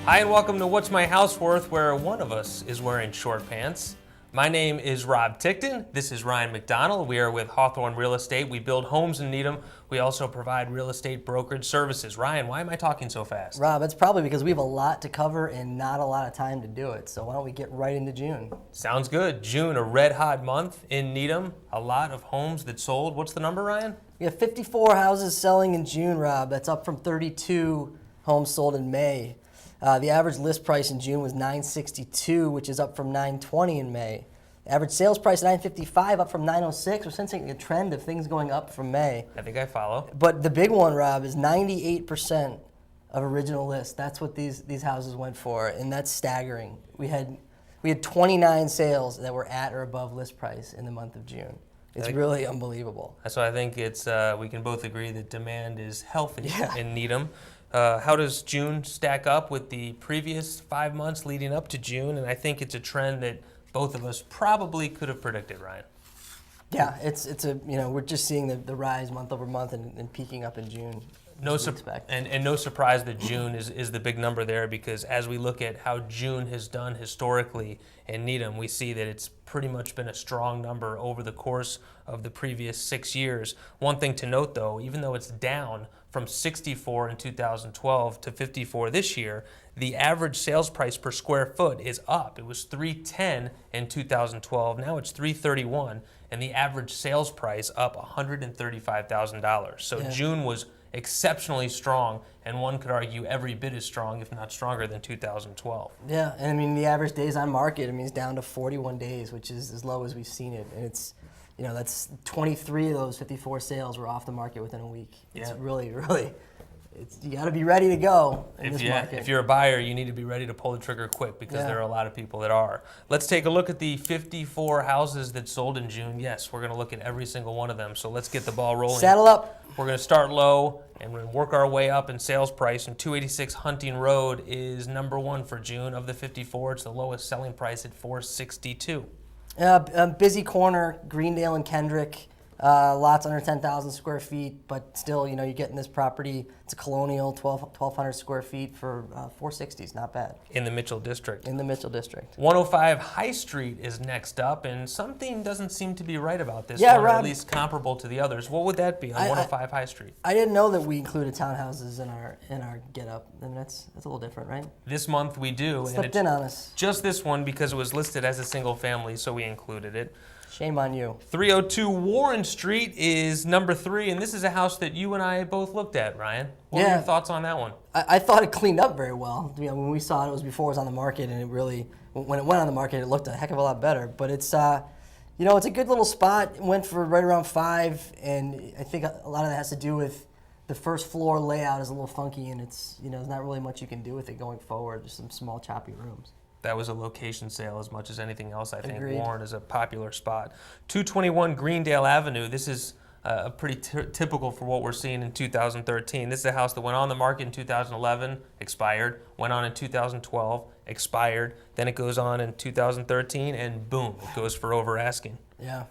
Hi and welcome to What's My House Worth, where one of us is wearing short pants. My name is Rob Ticktin. This is Ryan McDonnell. We are with Hawthorn Real Estate. We build homes in Needham. We also provide real estate brokerage services. Ryan, why am I talking so fast? Rob, it's probably because we have a lot to cover and not a lot of time to do it. So why don't we get right into June? Sounds good. June, a red hot month in Needham. A lot of homes that sold. What's the number, Ryan? We have 54 houses selling in June, Rob. That's up from 32 homes sold in May. The average list price in June was $962, which is up from $920 in May. Average sales price $955, up from $906. We're sensing a trend of things going up from May. I think I follow. But the big one, Rob, is 98% of original list. That's what these houses went for, and that's staggering. We had 29 sales that were at or above list price in the month of June. It's really unbelievable. So I think it's we can both agree that demand is healthy in Needham. How does June stack up with the previous 5 months leading up to June? And I think it's a trend that both of us probably could have predicted, Ryan. Yeah, we're just seeing the rise month over month and peaking up in June. No surprise that June is the big number there, because as we look at how June has done historically in Needham, we see that it's pretty much been a strong number over the course of the previous 6 years. One thing to note, though, even though it's down from 64 in 2012 to 54 this year, the average sales price per square foot is up. It was $310 in 2012, now it's $331, and the average sales price up $135,000. So June was exceptionally strong, and one could argue every bit as strong, if not stronger, than 2012. Yeah, and I mean the average days on market, it's down to 41 days, which is as low as we've seen it, and it's, that's 23 of those 54 sales were off the market within a week. It's really, you got to be ready to go in this market. If you're a buyer, you need to be ready to pull the trigger quick, because there are a lot of people that are. Let's take a look at the 54 houses that sold in June. Yes, we're going to look at every single one of them, so let's get the ball rolling. Saddle up. We're going to start low and we're going to work our way up in sales price. And 286 Hunting Road is number one for June. Of the 54, it's the lowest selling price at $462. Busy corner, Greendale and Kendrick. Lots under 10,000 square feet, but still, you're getting this property. It's a colonial, 1,200 square feet for $460. Not bad. In the Mitchell District. 105 High Street is next up, and something doesn't seem to be right about this one, or Rob, at least comparable to the others. What would that be on 105 High Street? I didn't know that we included townhouses in our get-up. That's a little different, right? This month we do. Slipped in on us. Just this one because it was listed as a single family, so we included it. Shame on you. 302 Warren Street is number 3, and this is a house that you and I both looked at, Ryan. What are your thoughts on that one? I thought it cleaned up very well. When we saw it, it was before it was on the market, and it really, when it went on the market, it looked a heck of a lot better. But it's, it's a good little spot. It went for right around 5, and I think a lot of that has to do with the first floor layout is a little funky, and it's, there's not really much you can do with it going forward. There's some small choppy rooms. That was a location sale as much as anything else, I think. Agreed. Warren is a popular spot. 221 Greendale Avenue. This is pretty typical for what we're seeing in 2013. This is a house that went on the market in 2011, expired, went on in 2012, expired, then it goes on in 2013, and boom, it goes for over asking. Yeah.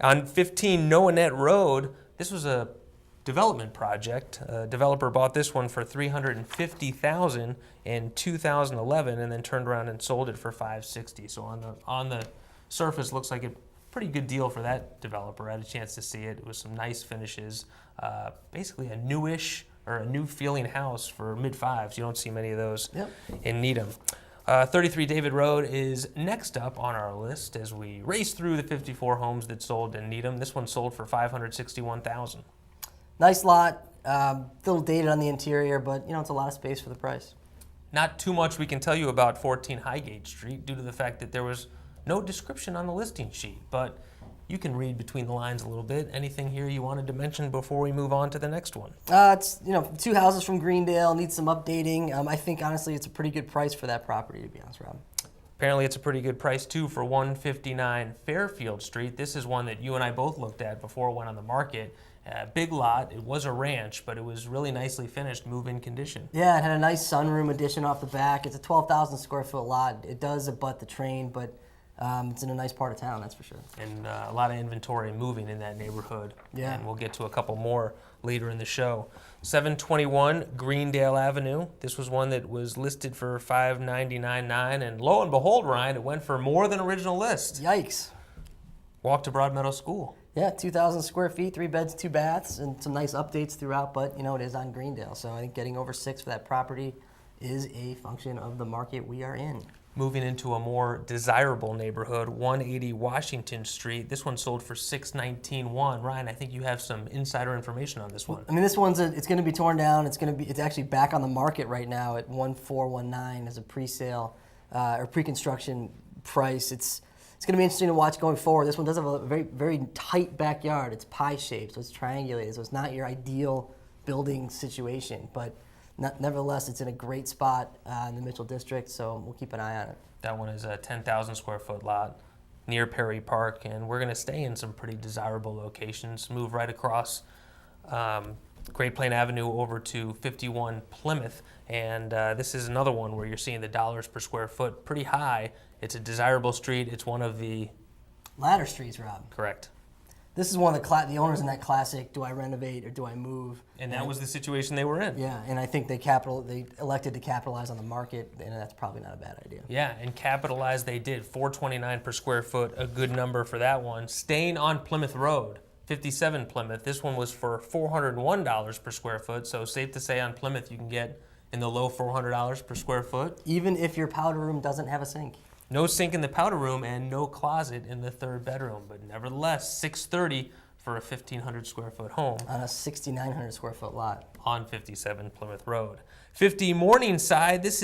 On 15 Noanett Road, this was a development project. A developer bought this one for $350,000 in 2011 and then turned around and sold it for $560. So on the surface, looks like a pretty good deal for that developer. I had a chance to see it. It was some nice finishes. Basically a newish or a new feeling house for mid-5s. You don't see many of those in Needham. 33 David Road is next up on our list as we race through the 54 homes that sold in Needham. This one sold for $561,000. Nice lot, little dated on the interior, but it's a lot of space for the price. Not too much we can tell you about 14 Highgate Street due to the fact that there was no description on the listing sheet, but you can read between the lines a little bit. Anything here you wanted to mention before we move on to the next one? It's 2 houses from Greendale, needs some updating. I think honestly it's a pretty good price for that property, to be honest, Rob. Apparently it's a pretty good price too for 159 Fairfield Street. This is one that you and I both looked at before it went on the market. Big lot. It was a ranch, but it was really nicely finished, move-in condition. Yeah, it had a nice sunroom addition off the back. It's a 12,000 square foot lot. It does abut the train, but It's in a nice part of town, that's for sure. And a lot of inventory moving in that neighborhood. Yeah. And we'll get to a couple more later in the show. 721 Greendale Avenue. This was one that was listed for $599.9, and lo and behold, Ryan, it went for more than original list. Yikes. Walk to Broadmeadow School. Yeah, 2,000 square feet, 3 beds, 2 baths, and some nice updates throughout, but it is on Greendale, so I think getting over 6 for that property is a function of the market we are in. Moving into a more desirable neighborhood, 180 Washington Street. This one sold for $619.1. Ryan, I think you have some insider information on this one. I mean, this one's it's going to be torn down. It's actually back on the market right now at 1,419 as a pre-sale or pre-construction price. It's going to be interesting to watch going forward. This one does have a very, very tight backyard. It's pie shaped, so it's triangulated, so it's not your ideal building situation, but nevertheless, it's in a great spot in the Mitchell District, so we'll keep an eye on it. That one is a 10,000 square foot lot near Perry Park, and we're going to stay in some pretty desirable locations. Move right across Great Plain Avenue over to 51 Plymouth, and this is another one where you're seeing the dollars per square foot pretty high. It's a desirable street. It's one of the ladder streets, Rob. Correct. This is one of the owners in that classic, do I renovate or do I move? And that was the situation they were in. Yeah, and I think they elected to capitalize on the market, and that's probably not a bad idea. Yeah, and capitalize they did. $429 per square foot, a good number for that one. Staying on Plymouth Road, 57 Plymouth. This one was for $401 per square foot, so safe to say on Plymouth you can get in the low $400 per square foot. Even if your powder room doesn't have a sink. No sink in the powder room and no closet in the third bedroom, but nevertheless, $630 for a 1,500 square foot home. On a 6,900 square foot lot. On 57 Plymouth Road. 50 Morningside, this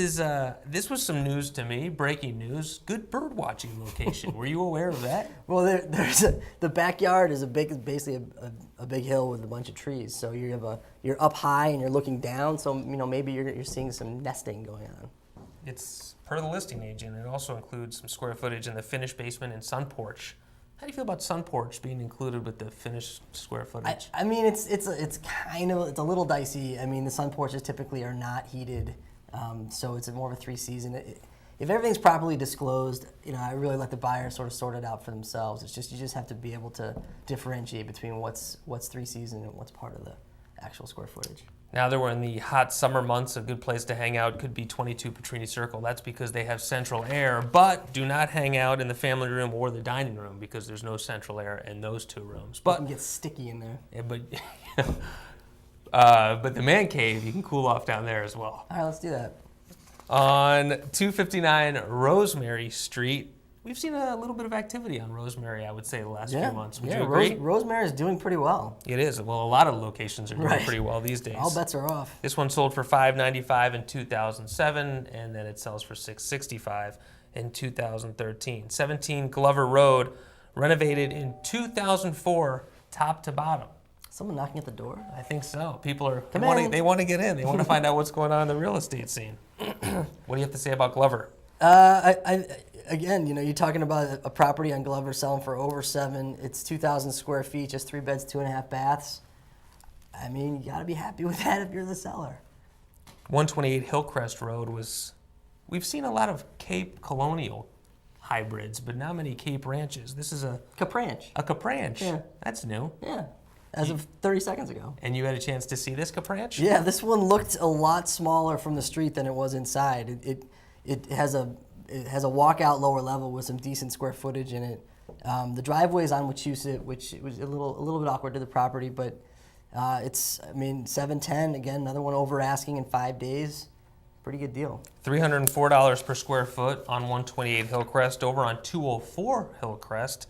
was some news to me, breaking news. Good bird watching location. Were you aware of that? Well, the backyard is basically a big hill with a bunch of trees. So you're up high and you're looking down, so maybe you're seeing some nesting going on. It's per the listing agent. It also includes some square footage in the finished basement and sun porch. How do you feel about sun porch being included with the finished square footage? I mean, it's a little dicey. I mean, the sun porches typically are not heated, so it's more of a 3-season. If everything's properly disclosed, I really let the buyer sort of sort it out for themselves. It's just you just have to be able to differentiate between what's 3-season and what's part of the actual square footage. Now that we're in the hot summer months, a good place to hang out could be 22 Petrini Circle. That's because they have central air, but do not hang out in the family room or the dining room because there's no central air in those two rooms. But you can get sticky in there. Yeah, but the man cave, you can cool off down there as well. All right, let's do that. On 259 Rosemary Street, we've seen a little bit of activity on Rosemary, I would say, the last few months. Would you agree? Rosemary is doing pretty well. It is. Well, a lot of locations are doing pretty well these days. All bets are off. This one sold for $595 in 2007, and then it sells for $665 in 2013. 17 Glover Road, renovated in 2004, top to bottom. Someone knocking at the door? I think so. People are they Come want to get in. They want to find out what's going on in the real estate scene. What do you have to say about Glover? Again, you're talking about a property on Glover selling for over $7. It's 2,000 square feet, just 3 beds, 2.5 baths. I mean, you got to be happy with that if you're the seller. 128 Hillcrest Road we've seen a lot of Cape Colonial hybrids, but not many Cape Ranches. This is a Capranch. A Capranch. Yeah. That's new. Yeah, as of 30 seconds ago. And you had a chance to see this Capranch? Yeah, this one looked a lot smaller from the street than it was inside. It has a walkout lower level with some decent square footage in it. The driveway is on Wachusett, which was a little bit awkward to the property, but it's $710 again, another one over asking in 5 days. Pretty good deal. $304 per square foot on 128 Hillcrest. Over on 204 Hillcrest,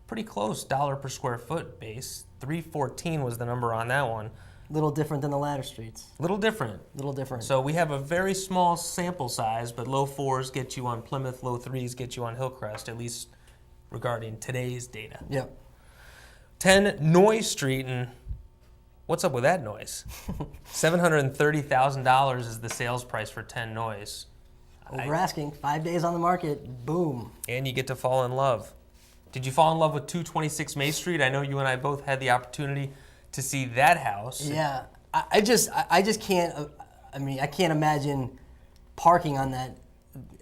pretty close dollar per square foot base. $314 was the number on that one. Little different than the ladder streets. Little different. So we have a very small sample size, but low 4s get you on Plymouth, low 3s get you on Hillcrest, at least regarding today's data. Yep. 10 Noyes Street, and what's up with that noise? $730,000 is the sales price for 10 Noyes. Over asking, 5 days on the market, boom. And you get to fall in love. Did you fall in love with 226 May Street? I know you and I both had the opportunity to see that house. Yeah, I just can't. I can't imagine parking on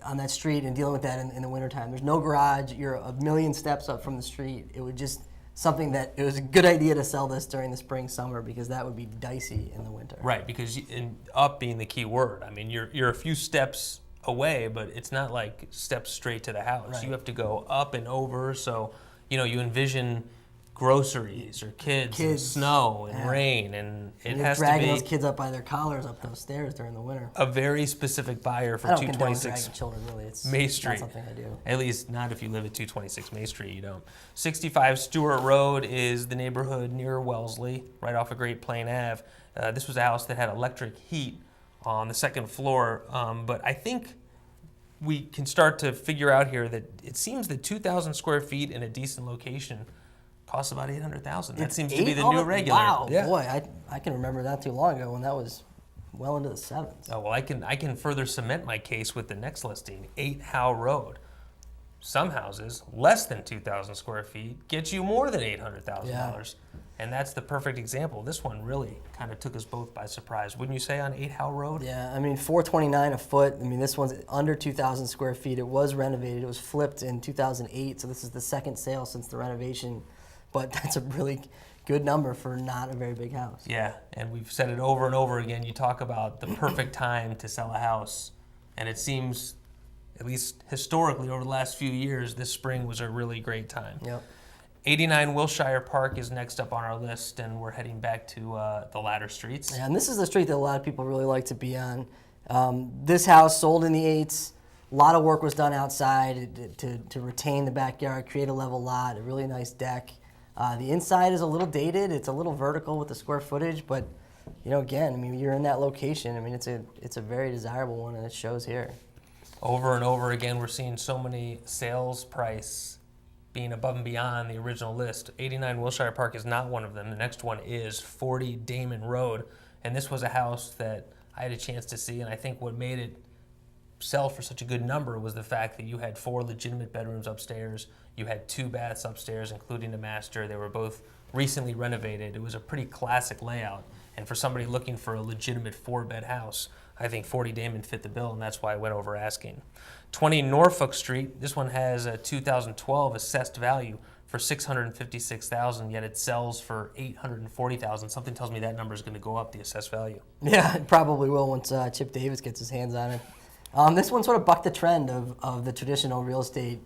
on that street and dealing with that in the wintertime. There's no garage. You're a million steps up from the street. It would just something that it was a good idea to sell this during the spring, summer, because that would be dicey in the winter. Right, because up being the key word. I mean, you're a few steps away, but it's not like steps straight to the house. Right. You have to go up and over. So, you envision groceries or kids and snow and rain, and it has to be dragging those kids up by their collars up those stairs during the winter. a very specific buyer for I don't condone 226 dragging children, really. It's May not Street. something I do. At least not if you live at 226 May Street, you don't. 65 Stewart Road is the neighborhood near Wellesley, right off of Great Plain Ave. This was a house that had electric heat on the second floor, but I think we can start to figure out here that it seems that 2,000 square feet in a decent location costs about $800,000. That seems to be the new regular. Wow, Yeah. boy, I can remember not too long ago when that was well into the sevens. Oh, well, I can further cement my case with the next listing, 8 Howe Road. Some houses, less than 2,000 square feet, get you more than $800,000. And that's the perfect example. This one really kind of took us both by surprise. Wouldn't you say on 8 Howe Road? Yeah, I mean, $429 a foot. I mean, this one's under 2,000 square feet. It was renovated. It was flipped in 2008, so this is the second sale since the renovation. But that's a really good number for not a very big house. Yeah, and we've said it over and over again. You talk about the perfect time to sell a house, and it seems, at least historically over the last few years, this spring was a really great time. Yep. 89 Wilshire Park is next up on our list, and we're heading back to the latter streets. Yeah, and this is the street that a lot of people really like to be on. This house sold in the 8s. A lot of work was done outside to retain the backyard, create a level lot, a really nice deck. The inside is a little dated. It's a little vertical with the square footage, but again, I mean, you're in that location. I mean, it's a very desirable one, and it shows here. Over and over again, we're seeing so many sales price being above and beyond the original list. 89 Wilshire Park is not one of them. The next one is 40 Damon Road, and this was a house that I had a chance to see, and I think what made it sell for such a good number was the fact that you had 4 legitimate bedrooms upstairs. You had 2 baths upstairs, including the master. They were both recently renovated. It was a pretty classic layout. And for somebody looking for a legitimate 4-bed house, I think 40 Damon fit the bill, and that's why I went over asking. 20 Norfolk Street. This one has a 2012 assessed value for $656,000, yet it sells for $840,000. Something tells me that number is going to go up, the assessed value. Yeah, it probably will once Chip Davis gets his hands on it. This one sort of bucked the trend of the traditional real estate,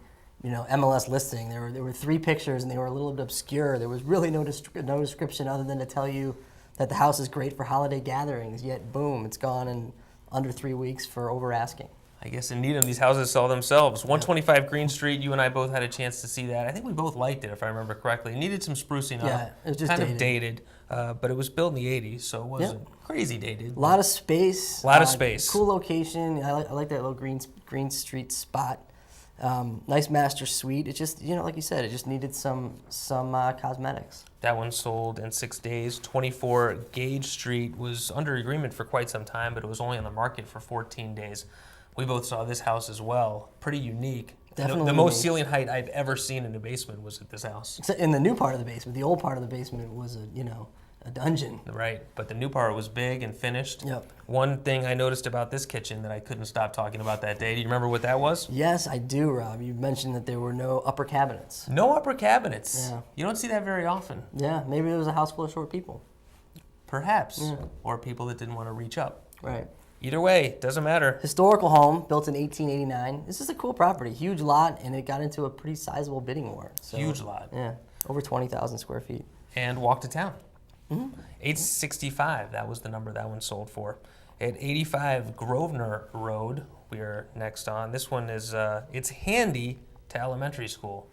MLS listing. There were 3 pictures, and they were a little bit obscure. There was really no description other than to tell you that the house is great for holiday gatherings. Yet, boom, it's gone in under 3 weeks for over asking. I guess in Needham, these houses sell themselves. 125 Green Street, you and I both had a chance to see that. I think we both liked it, if I remember correctly. It needed some sprucing up. Yeah, it was just kind dated. of dated, but it was built in the 80s, so it wasn't crazy dated. A lot of space. A lot of space. Cool location. I like that little Green Street spot. Nice master suite. It just, like you said, it just needed some cosmetics. That one sold in 6 days. 24 Gage Street was under agreement for quite some time, but it was only on the market for 14 days. We both saw this house as well. Pretty unique. Definitely the most unique. ceiling height I've ever seen in a basement was at this house. Except in the new part of the basement. The old part of the basement was a dungeon. Right, but the new part was big and finished. Yep. One thing I noticed about this kitchen that I couldn't stop talking about that day, do you remember what that was? Yes, I do, Rob. You mentioned that there were no upper cabinets. No upper cabinets. Yeah. You don't see that very often. Yeah, maybe it was a house full of short people. Perhaps. Yeah. Or people that didn't want to reach up. Right. Either way, doesn't matter. Historical home, built in 1889. This is a cool property. Huge lot, and it got into a pretty sizable bidding war. So, Huge lot. Yeah, over 20,000 square feet. And walk to town. 865, that was the number that one sold for. At 85 Grosvenor Road, we are next on. This one is, it's handy to elementary school.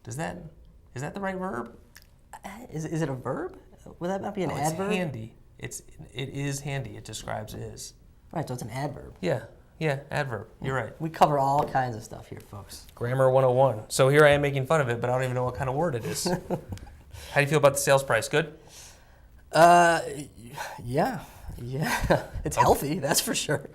Is that the right verb? Is it a verb? Would that not be an adverb? It's handy. It is handy. It describes is. Right, so it's an adverb. Yeah, adverb. You're right. We cover all kinds of stuff here, folks. Grammar 101. So here I am making fun of it, but I don't even know what kind of word it is. How do you feel about the sales price? Good? Yeah. It's healthy, that's for sure.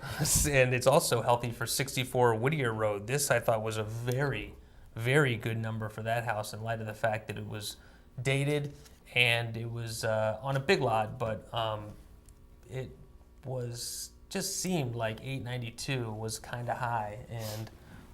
And it's also healthy for 64 Whittier Road. This I thought was a very, very good number for that house in light of the fact that it was dated and it was on a big lot, but it was just seemed like 892 was kind of high, and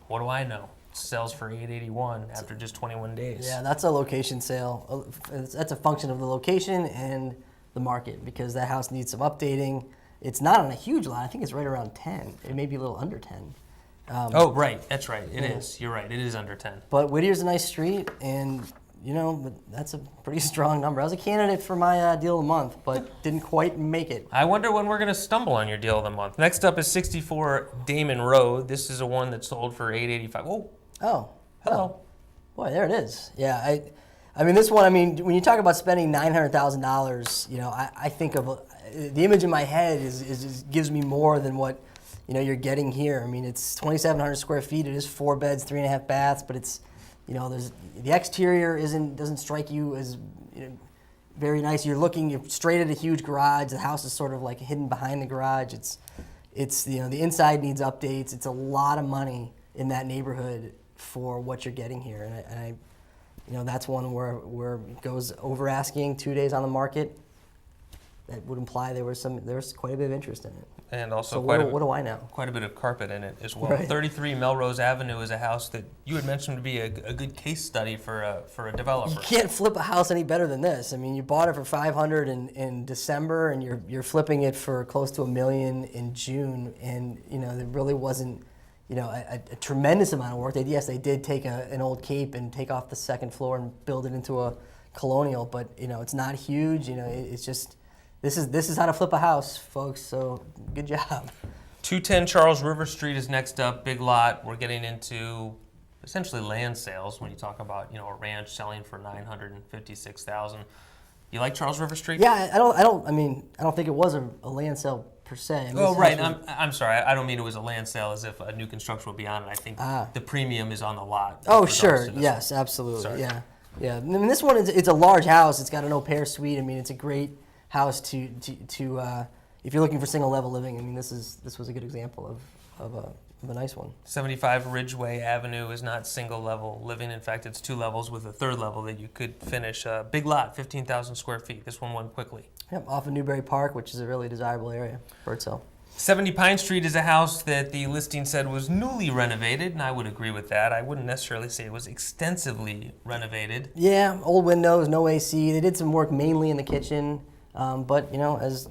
what do I know? Sells for 881 after just 21 days. Yeah, that's a location sale. That's a function of the location and the market, because that house needs some updating. It's not on a huge lot. I think it's right around 10. It may be a little under 10. Oh, right. That's right. It is. You're right. It is under 10. But Whittier's a nice street, and that's a pretty strong number. I was a candidate for my deal of the month, but didn't quite make it. I wonder when we're going to stumble on your deal of the month. Next up is 64 Damon Road. This is a one that sold for 885. Whoa. Oh, Hello. Boy, there it is. Yeah, I mean, this one, I mean, when you talk about spending $900,000, I think of the image in my head is gives me more than what you're getting here. I mean, it's 2,700 square feet. It is 4 beds, 3.5 baths, but it's there's the exterior doesn't strike you as very nice. You're looking straight at a huge garage. The house is sort of like hidden behind the garage. It's the inside needs updates. It's a lot of money in that neighborhood for what you're getting here, and I that's one where it goes over asking, 2 days on the market. That would imply there was quite a bit of interest in it. And also so what do I know? Quite a bit of carpet in it as well. Right. 33 Melrose Avenue is a house that you had mentioned to be a good case study for a developer. You can't flip a house any better than this. I mean, you bought it for $500 in December, and you're flipping it for close to $1 million in June, and there really wasn't a tremendous amount of work. Yes, they did take an old cape and take off the second floor and build it into a colonial, but it's not huge. It's just this is how to flip a house, folks. So good job. 210 Charles River Street is next up. Big lot. We're getting into essentially land sales when you talk about a ranch selling for $956,000. You like Charles River Street? Yeah, I don't think it was a land sale per se. I mean, oh, right. I'm sorry. I don't mean it was a land sale as if a new construction would be on it. I think the premium is on the lot. Oh, sure. Yes, absolutely. Sorry. Yeah. I mean, this one it's a large house. It's got an au pair suite. I mean, it's a great house to if you're looking for single level living. I mean, this was a good example of a nice one. 75 Ridgeway Avenue is not single level living. In fact, it's 2 levels with a 3rd level that you could finish. Big lot, 15,000 square feet. This one went quickly. Yep, off of Newberry Park, which is a really desirable area for itself. 70 Pine Street is a house that the listing said was newly renovated, and I would agree with that. I wouldn't necessarily say it was extensively renovated. Yeah, old windows, no AC. They did some work mainly in the kitchen, but as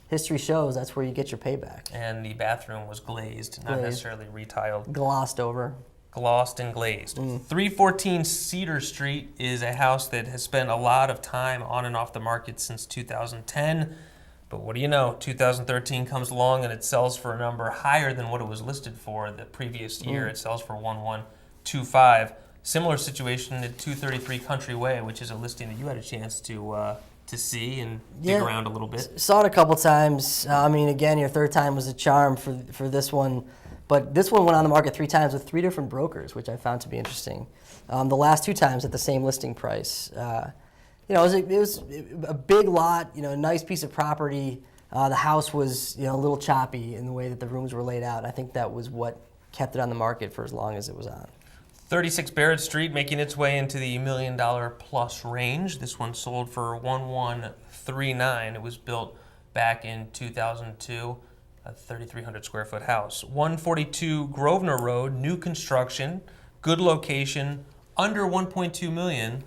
history shows, that's where you get your payback. And the bathroom was glazed, not necessarily retiled. Glossed over. Glossed and glazed. 314 Cedar Street is a house that has spent a lot of time on and off the market since 2010. But what do you know? 2013 comes along and it sells for a number higher than what it was listed for the previous year. It sells for 1125. Similar situation at 233 Country Way, which is a listing that you had a chance to see and dig around a little bit. Saw it a couple times. I mean, again, your 3rd time was a charm for this one. But this one went on the market 3 times with 3 different brokers, which I found to be interesting. The last 2 times at the same listing price. It was a big lot, a nice piece of property. The house was, a little choppy in the way that the rooms were laid out. I think that was what kept it on the market for as long as it was on. 36 Barrett Street making its way into the $1 million plus range. This one sold for $1,139. It was built back in 2002. A 3,300 square foot house. 142 Grosvenor Road, new construction, good location, under $1.2 million.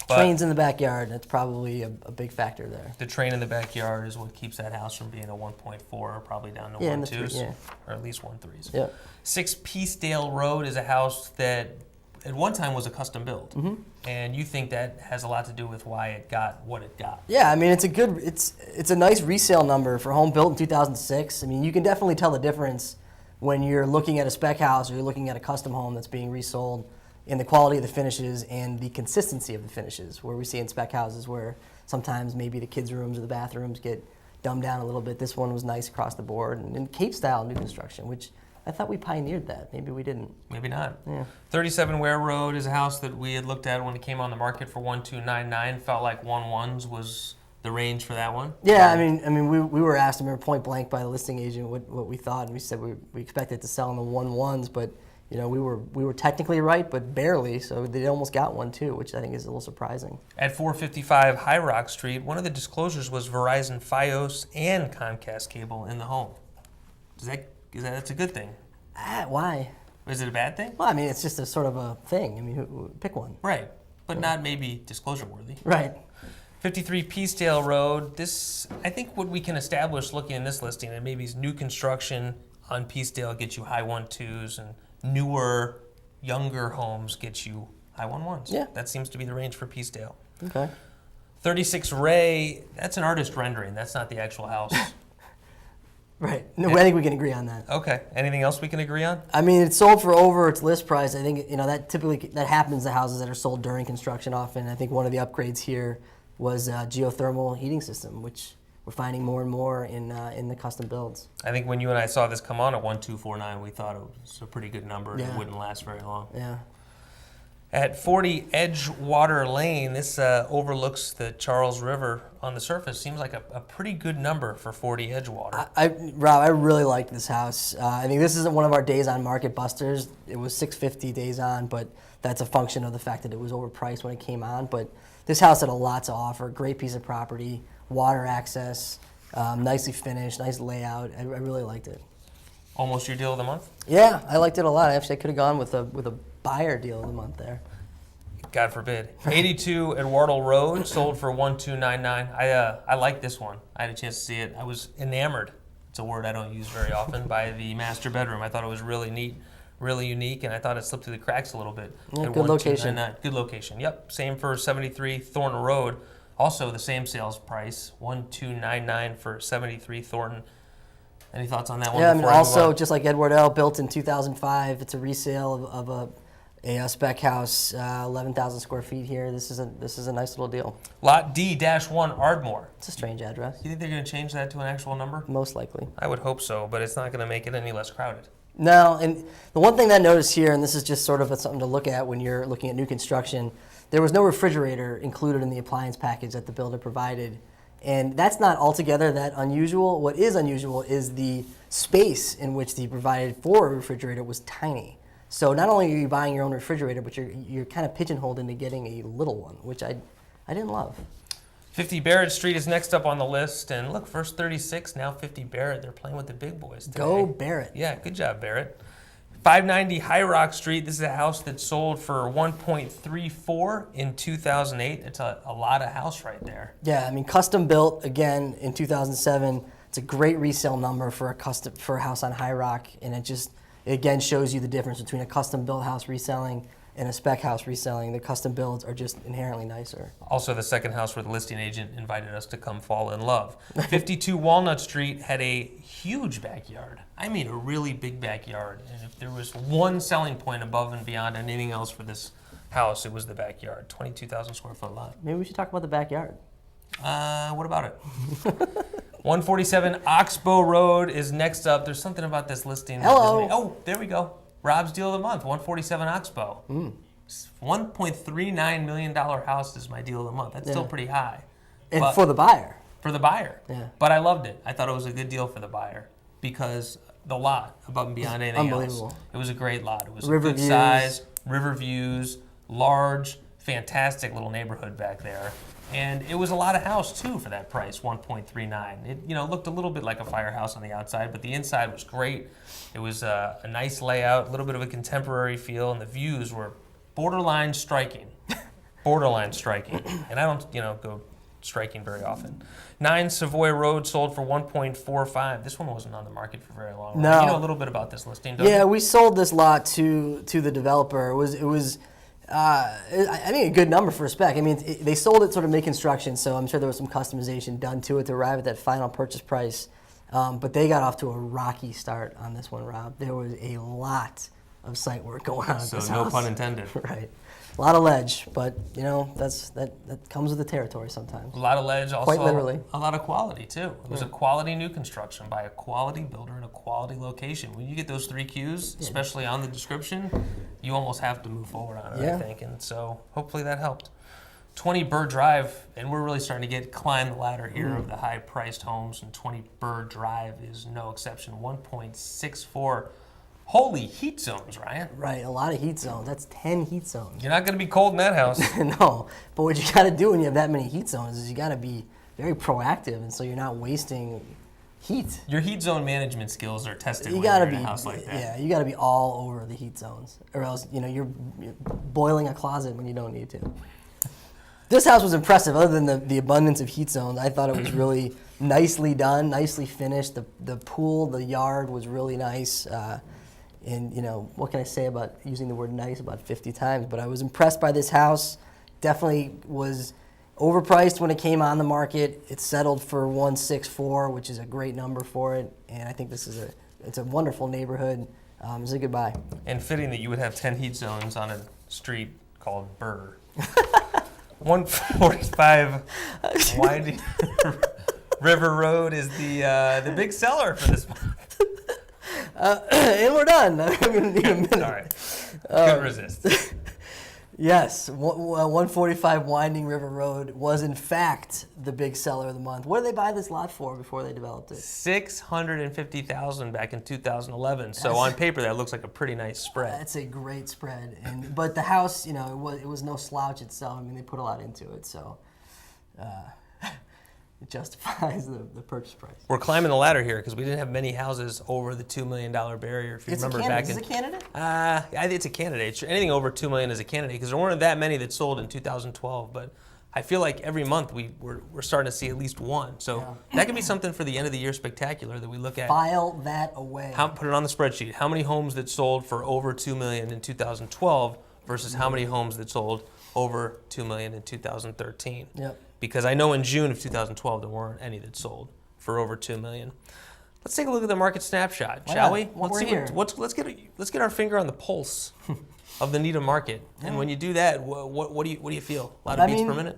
Trains in the backyard, that's probably a big factor there. The train in the backyard is what keeps that house from being a 1.4, or probably down to 1.2s, or at least 1.3s. Yeah. 6 Peacedale Road is a house that at one time was a custom build, and you think that has a lot to do with why it got what it got. Yeah, I mean it's a nice resale number for a home built in 2006. I mean, you can definitely tell the difference when you're looking at a spec house or you're looking at a custom home that's being resold in the quality of the finishes and the consistency of the finishes, where we see in spec houses where sometimes maybe the kids' rooms or the bathrooms get dumbed down a little bit. This one was nice across the board, and Cape style new construction, which I thought we pioneered that. Maybe we didn't. Maybe not. Yeah. 37 Ware Road is a house that we had looked at when it came on the market for 1,299. Felt like 1.1s was the range for that one. Yeah, I mean, we were asked, I remember, point blank by the listing agent what we thought, and we said we expected to sell in the 1.1s, but we were technically right, but barely. So they almost got 1.2, which I think is a little surprising. At 455 High Rock Street, one of the disclosures was Verizon, FiOS, and Comcast cable in the home. That's a good thing? Why? Is it a bad thing? Well, I mean, it's just a sort of a thing. I mean, pick one. Right, but not maybe disclosure worthy. Right. 53 Peacedale Road. This, I think what we can establish looking in this listing, and maybe is new construction on Peacedale gets you high 1.2s, and newer, younger homes get you high 1.1s. Yeah. That seems to be the range for Peacedale. Okay. 36 Rae, that's an artist rendering. That's not the actual house. Right. No, I think we can agree on that. Okay. Anything else we can agree on? I mean, it's sold for over its list price. I think, that typically that happens to houses that are sold during construction often. I think one of the upgrades here was a geothermal heating system, which we're finding more and more in the custom builds. I think when you and I saw this come on at 1249, we thought it was a pretty good number. Yeah. It wouldn't last very long. Yeah. At 40 Edgewater Lane, this overlooks the Charles River on the surface. Seems like a pretty good number for 40 Edgewater. Rob, I really liked this house. I think this isn't one of our days on market busters. It was $650 days on, but that's a function of the fact that it was overpriced when it came on. But this house had a lot to offer. Great piece of property, water access, nicely finished, nice layout. I really liked it. Almost your deal of the month? Yeah, I liked it a lot. Actually, I could have gone with a buyer deal of the month there. God forbid. 82 Edwardel Road sold for 1299. I like this one. I had a chance to see it. I was enamored. It's a word I don't use very often. By the master bedroom. I thought it was really neat, really unique, and I thought it slipped through the cracks a little bit. Yeah, good location. Good location. Yep. Same for 73 Thornton Road. Also the same sales price, 1299 for 73 Thornton. Any thoughts on that one? Yeah, I mean, also just like Edwardel, built in 2005. It's a resale of a spec house, 11,000 square feet here. This is a nice little deal. Lot D-1 Ardmore. It's a strange address. You think they're going to change that to an actual number? Most likely. I would hope so, but it's not going to make it any less crowded. No, and the one thing that I noticed here, and this is just sort of something to look at when you're looking at new construction, there was no refrigerator included in the appliance package that the builder provided. And that's not altogether that unusual. What is unusual is the space in which they provided for a refrigerator was tiny. So not only are you buying your own refrigerator, but you're kind of pigeonholed into getting a little one, which I didn't love. 50 Barrett Street is next up on the list, and look, first 36, now 50 Barrett. They're playing with the big boys today. Go Barrett. Yeah, good job, Barrett. 590 High Rock Street. This is a house that sold for 1.34 in 2008. It's a lot of house right there. Yeah, I mean, custom built again in 2007. It's a great resale number for a house on High Rock, and it again shows you the difference between a custom built house reselling and a spec house reselling. The custom builds are just inherently nicer. Also the second house where the listing agent invited us to come fall in love. 52 Walnut Street had a huge backyard. I mean, a really big backyard. And if there was one selling point above and beyond anything else for this house, it was the backyard. 22,000 square foot lot. Maybe we should talk about the backyard. What about it? 147 Oxbow Road is next up. There's something about this listing. Hello. Oh, there we go. Rob's deal of the month, 147 Oxbow. $1.39 million house is my deal of the month. That's still pretty high. And for the buyer. For the buyer. Yeah. But I loved it. I thought it was a good deal for the buyer because the lot, above and beyond anything unbelievable. else. It was a great lot. It was River a good views. size, river views, large, fantastic little neighborhood back there. And it was a lot of house, too, for that price, 1.39. It looked a little bit like a firehouse on the outside, but the inside was great. It was a nice layout, a little bit of a contemporary feel, and the views were borderline striking. Borderline striking. And I don't, go striking very often. 9 Savoy Road sold for 1.45. This one wasn't on the market for very long. No. Right? You know a little bit about this listing, don't you? Yeah, we sold this lot to the developer. It was I think a good number for a spec. I mean, they sold it sort of mid-construction, so I'm sure there was some customization done to it to arrive at that final purchase price. But they got off to a rocky start on this one, Rob. There was a lot of site work going on at So this no house. pun intended. Right. A lot of ledge, but that comes with the territory sometimes. A lot of ledge, also Quite literally. a lot of quality too. It was a quality new construction by a quality builder in a quality location. When you get those 3 Qs, especially on the description, you almost have to move forward on it, I think. And so hopefully that helped. 20 Burr Drive, and we're really starting to climb the ladder here of the high-priced homes, and 20 Burr Drive is no exception. 1.64. Holy heat zones, Ryan. Right, a lot of heat zones. That's 10 heat zones. You're not going to be cold in that house. No, but what you got to do when you have that many heat zones is you got to be very proactive, and so you're not wasting Heat. Your heat zone management skills are tested You when gotta you're be in a house like that. Yeah, you gotta be all over the heat zones, or else you're boiling a closet when you don't need to. This house was impressive. Other than the abundance of heat zones, I thought it was really nicely done, nicely finished. The pool, the yard was really nice. And what can I say about using the word nice about 50 times? But I was impressed by this house. Definitely was overpriced when it came on the market. It settled for 164, which is a great number for it. And I think it's a wonderful neighborhood. It's a good buy. And fitting that you would have 10 heat zones on a street called Burr. 145 winding River Road is the big seller for this month. And we're done. I'm going to need a minute. All right. Couldn't resist. Yes, 145 Winding River Road was in fact the big seller of the month. What did they buy this lot for before they developed it? $650,000 back in 2011. So on paper, that looks like a pretty nice spread. That's a great spread, but the house, it was no slouch itself. I mean, they put a lot into it, so it justifies the purchase price. We're climbing the ladder here because we didn't have many houses over the $2 million barrier. If you remember back in, is it a candidate? I think it's a candidate. Anything over $2 million is a candidate because there weren't that many that sold in 2012. But I feel like every month we're starting to see at least one. So that could be something for the end of the year spectacular that we look at. File that away. Put it on the spreadsheet. How many homes that sold for over $2 million in 2012 versus how many homes that sold over $2 million in 2013? Yep. Because I know in June of 2012 there weren't any that sold for over $2 million. Let's take a look at the market snapshot, shall we? We're here. Let's get our finger on the pulse of the Needham market. And when you do that, what do you feel? A lot of beats per minute?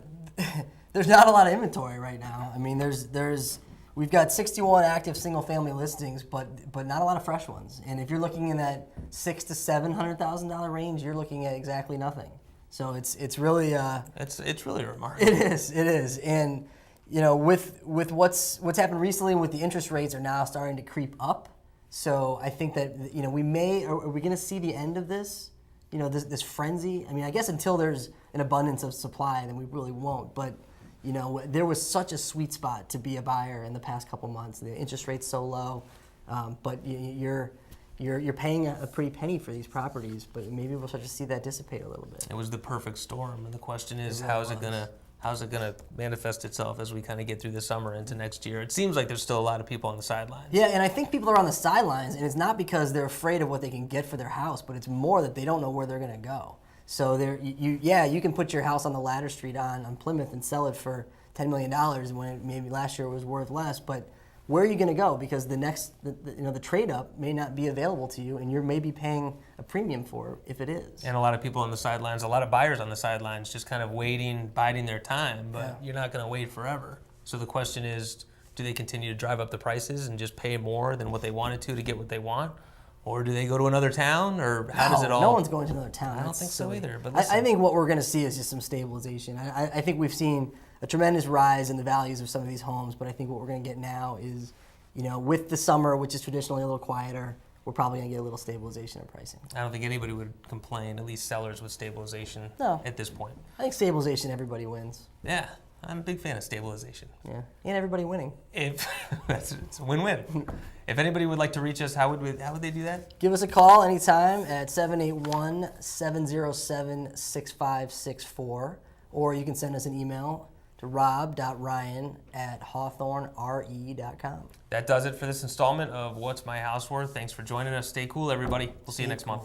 There's not a lot of inventory right now. I mean, we've got 61 active single-family listings, but not a lot of fresh ones. And if you're looking in that $600,000 to $700,000 range, you're looking at exactly nothing. So it's really it's really remarkable. It is, and with what's happened recently, with the interest rates are now starting to creep up. So I think that are we going to see the end of this? This frenzy. I mean, I guess until there's an abundance of supply, then we really won't. But there was such a sweet spot to be a buyer in the past couple months. The interest rate's so low, but you're paying a pretty penny for these properties, but maybe we'll start to see that dissipate a little bit. It was the perfect storm, and the question is, how's it gonna manifest itself as we kind of get through the summer into next year? It seems like there's still a lot of people on the sidelines. Yeah, and I think people are on the sidelines, and it's not because they're afraid of what they can get for their house, but it's more that they don't know where they're gonna go. So you can put your house on the ladder street on Plymouth and sell it for $10 million when maybe last year it was worth less, but where are you going to go? Because the trade up may not be available to you, and you're maybe paying a premium for it if it is. And a lot of people on the sidelines, a lot of buyers on the sidelines, just kind of waiting, biding their time. But you're not going to wait forever. So the question is, do they continue to drive up the prices and just pay more than what they wanted to get what they want, or do they go to another town, or how does it all? No one's going to another town. I don't think so either. But I think what we're going to see is just some stabilization. I think we've seen a tremendous rise in the values of some of these homes, but I think what we're going to get now is, with the summer, which is traditionally a little quieter, we're probably going to get a little stabilization in pricing. I don't think anybody would complain, at least sellers with stabilization at this point. I think stabilization, everybody wins. Yeah, I'm a big fan of stabilization. Yeah, and everybody winning. It's a win-win. If anybody would like to reach us, how would they do that? Give us a call anytime at 781-707-6564, or you can send us an email to rob.ryan@hawthornre.com. That does it for this installment of What's My House Worth. Thanks for joining us. Stay cool, everybody. We'll see you next month.